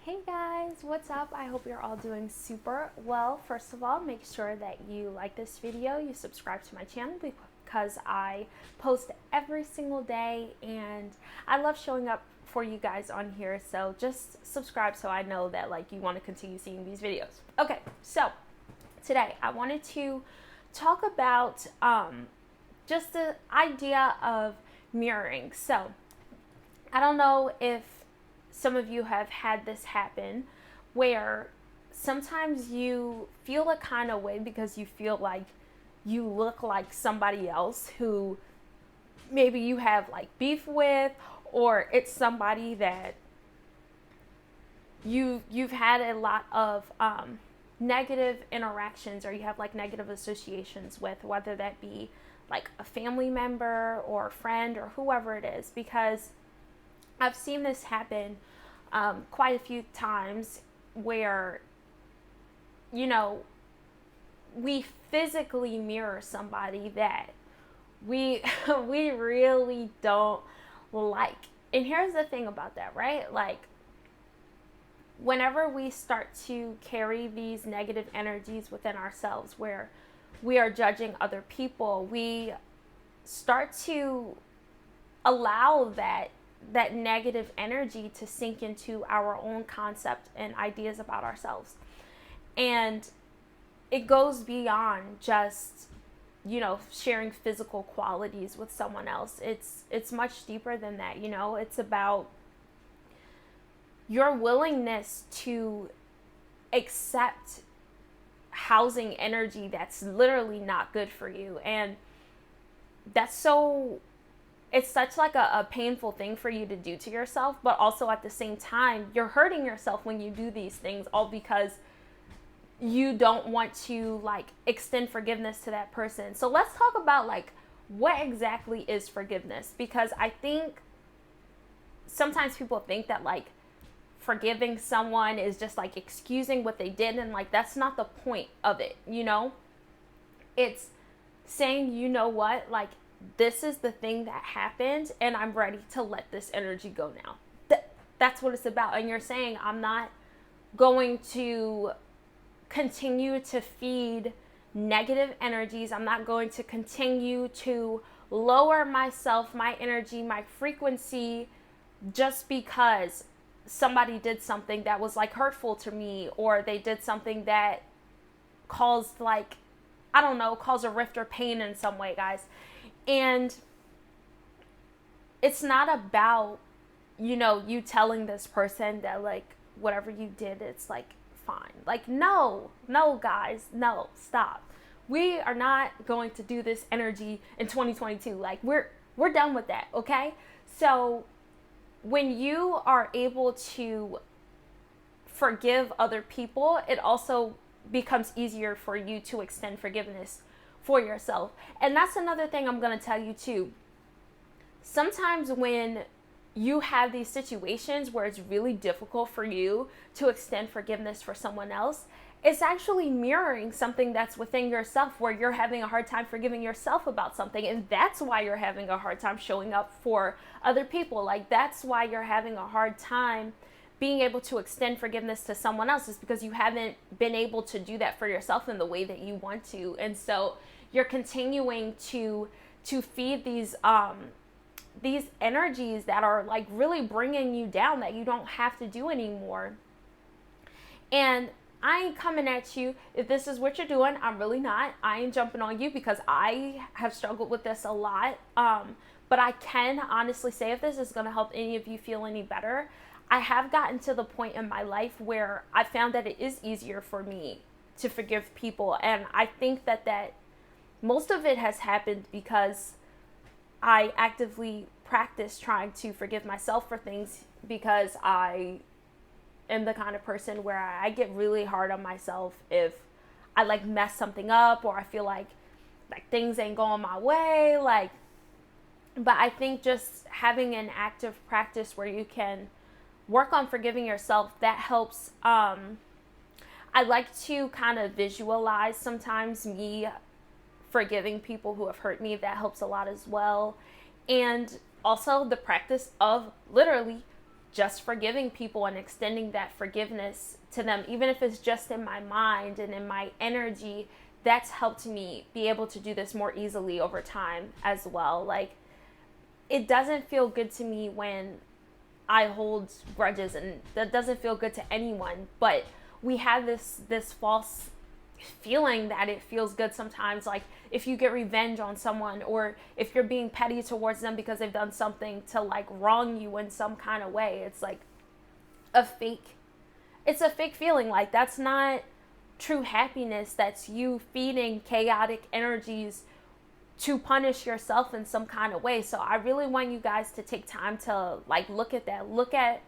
Hey guys, what's up? I hope you're all doing super well. First of all, make sure that you like this video, you subscribe to my channel because I post every single day and I love showing up for you guys on here. So just subscribe so I know that you want to continue seeing these videos. Okay, so today I wanted to talk about just the idea of mirroring. So I don't know if some of you have had this happen where sometimes you feel a kind of way because you feel like you look like somebody else who maybe you have beef with, or it's somebody that you've had a lot of negative interactions, or you have negative associations with, whether that be a family member or a friend or whoever it is, because I've seen this happen quite a few times where, we physically mirror somebody that we we really don't like. And here's the thing about that, right? Whenever we start to carry these negative energies within ourselves where we are judging other people, we start to allow that negative energy to sink into our own concept and ideas about ourselves. And it goes beyond just, sharing physical qualities with someone else. It's much deeper than that. It's about your willingness to accept housing energy that's literally not good for you. And it's such a painful thing for you to do to yourself, but also at the same time, you're hurting yourself when you do these things, all because you don't want to extend forgiveness to that person. So let's talk about what exactly is forgiveness, because I think sometimes people think that forgiving someone is just excusing what they did, and that's not the point of it. It's saying, you know what, this is the thing that happened and I'm ready to let this energy go now. That's what it's about. And you're saying, I'm not going to continue to feed negative energies. I'm not going to continue to lower myself, my energy, my frequency, just because somebody did something that was hurtful to me, or they did something that caused caused a rift or pain in some way, guys. And it's not about, you telling this person that whatever you did, it's fine. No, guys, no, stop. We are not going to do this energy in 2022. We're done with that, okay? So when you are able to forgive other people, it also becomes easier for you to extend forgiveness for yourself. And that's another thing I'm going to tell you too. Sometimes when you have these situations where it's really difficult for you to extend forgiveness for someone else, it's actually mirroring something that's within yourself, where you're having a hard time forgiving yourself about something. And that's why you're having a hard time showing up for other people. That's why you're having a hard time being able to extend forgiveness to someone else, is because you haven't been able to do that for yourself in the way that you want to. And so you're continuing to feed these energies that are really bringing you down, that you don't have to do anymore. And I ain't coming at you if this is what you're doing. I'm really not. I ain't jumping on you, because I have struggled with this a lot. But I can honestly say, if this is going to help any of you feel any better, I have gotten to the point in my life where I found that it is easier for me to forgive people. And I think that most of it has happened because I actively practice trying to forgive myself for things, because I am the kind of person where I get really hard on myself if I mess something up, or I feel like things ain't going my way. But I think just having an active practice where you can work on forgiving yourself, that helps. I like to kind of visualize sometimes me forgiving people who have hurt me. That helps a lot as well. And also the practice of literally just forgiving people and extending that forgiveness to them, even if it's just in my mind and in my energy, that's helped me be able to do this more easily over time as well. Like, it doesn't feel good to me when I hold grudges, and that doesn't feel good to anyone, but we have this false feeling that it feels good sometimes. Like, if you get revenge on someone, or if you're being petty towards them because they've done something to like wrong you in some kind of way, it's like a fake feeling. Like, that's not true happiness. That's you feeding chaotic energies to punish yourself in some kind of way. So I really want you guys to take time to like look at that. Look at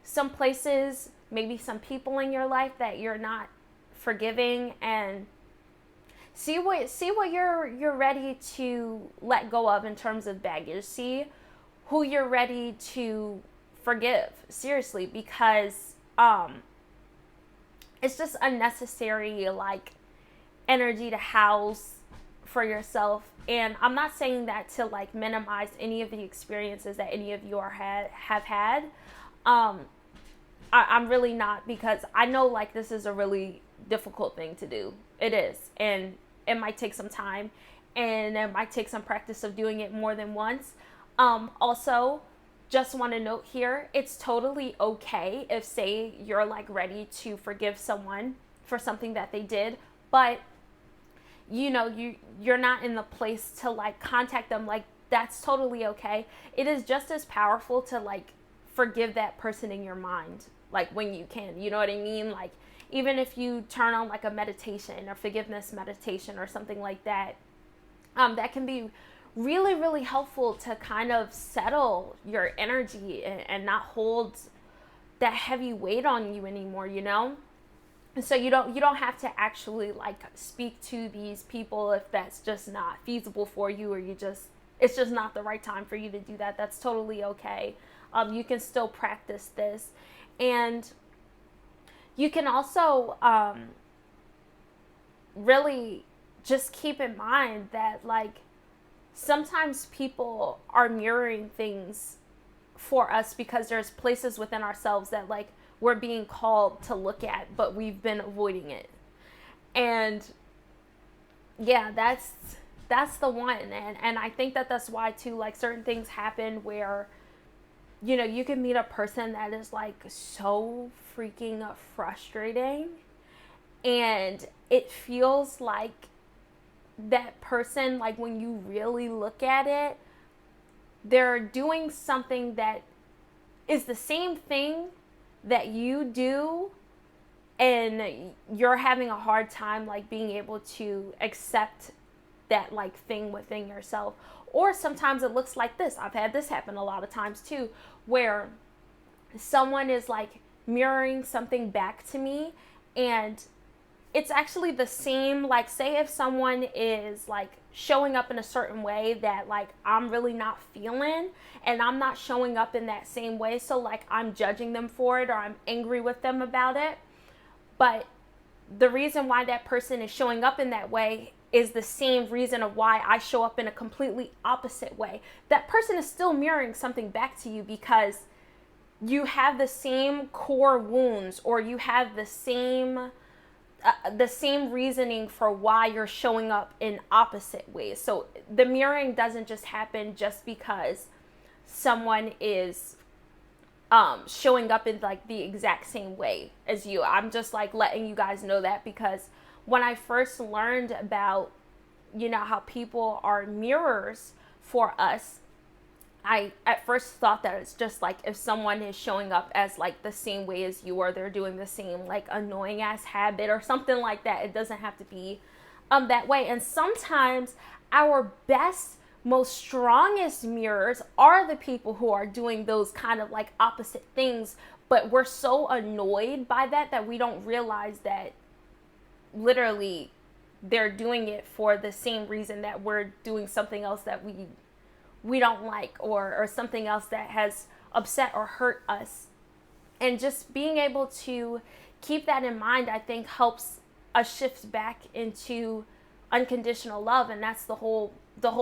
some places, maybe some people in your life that you're not forgiving, and see what you're ready to let go of in terms of baggage. See who you're ready to forgive, seriously, because it's just unnecessary like energy to house for yourself. And I'm not saying that to like minimize any of the experiences that any of you have had. I'm really not, because I know like this is a really difficult thing to do. It is, and it might take some time, and it might take some practice of doing it more than once. Also, just want to note here, it's totally okay if, say, you're like ready to forgive someone for something that they did, but you know, you're not in the place to like contact them. Like, that's totally okay. It is just as powerful to like forgive that person in your mind, like when you can, you know what I mean? Like, even if you turn on like a meditation or forgiveness meditation or something like that, that can be really, really helpful to kind of settle your energy and not hold that heavy weight on you anymore, you know? So you don't have to actually like speak to these people if that's just not feasible for you, or it's just not the right time for you to do that. That's totally okay. You can still practice this, and you can also really just keep in mind that like sometimes people are mirroring things for us because there's places within ourselves that like we're being called to look at, but we've been avoiding it. And yeah, that's the one. And I think that that's why too, like certain things happen where, you know, you can meet a person that is like so freaking frustrating, and it feels like that person, like when you really look at it, they're doing something that is the same thing that you do, and you're having a hard time like being able to accept that like thing within yourself. Or sometimes it looks like this. I've had this happen a lot of times too, where someone is like mirroring something back to me, and it's actually the same. Like, say if someone is like showing up in a certain way that like I'm really not feeling, and I'm not showing up in that same way, so like I'm judging them for it, or I'm angry with them about it. But the reason why that person is showing up in that way is the same reason of why I show up in a completely opposite way. That person is still mirroring something back to you because you have the same core wounds, or you have the same reasoning for why you're showing up in opposite ways. So the mirroring doesn't just happen just because someone is showing up in like the exact same way as you. I'm just like letting you guys know that, because when I first learned about, you know, how people are mirrors for us, I at first thought that it's just like if someone is showing up as like the same way as you, or they're doing the same like annoying ass habit or something like that. It doesn't have to be that way. And sometimes our best, most strongest mirrors are the people who are doing those kind of like opposite things, but we're so annoyed by that we don't realize that literally they're doing it for the same reason that we're doing something else that we don't like, or something else that has upset or hurt us. And just being able to keep that in mind, I think, helps us shift back into unconditional love. And that's the whole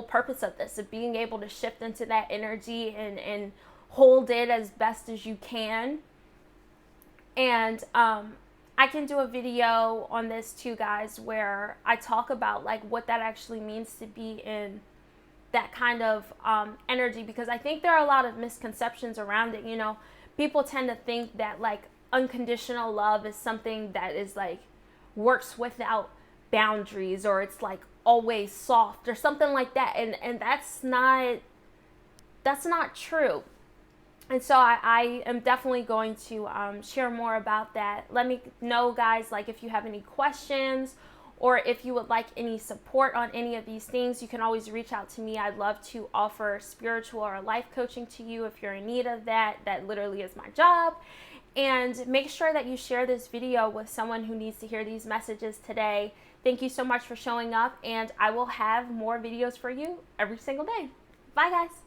purpose of this, of being able to shift into that energy and hold it as best as you can. And I can do a video on this too, guys, where I talk about like what that actually means to be in that kind of energy, because I think there are a lot of misconceptions around it. You know, people tend to think that like unconditional love is something that is like works without boundaries, or it's like always soft or something like that, and that's not true. And so I am definitely going to share more about that. Let me know, guys, like if you have any questions or if you would like any support on any of these things, you can always reach out to me. I'd love to offer spiritual or life coaching to you if you're in need of that. That literally is my job. And make sure that you share this video with someone who needs to hear these messages today. Thank you so much for showing up, and I will have more videos for you every single day. Bye, guys.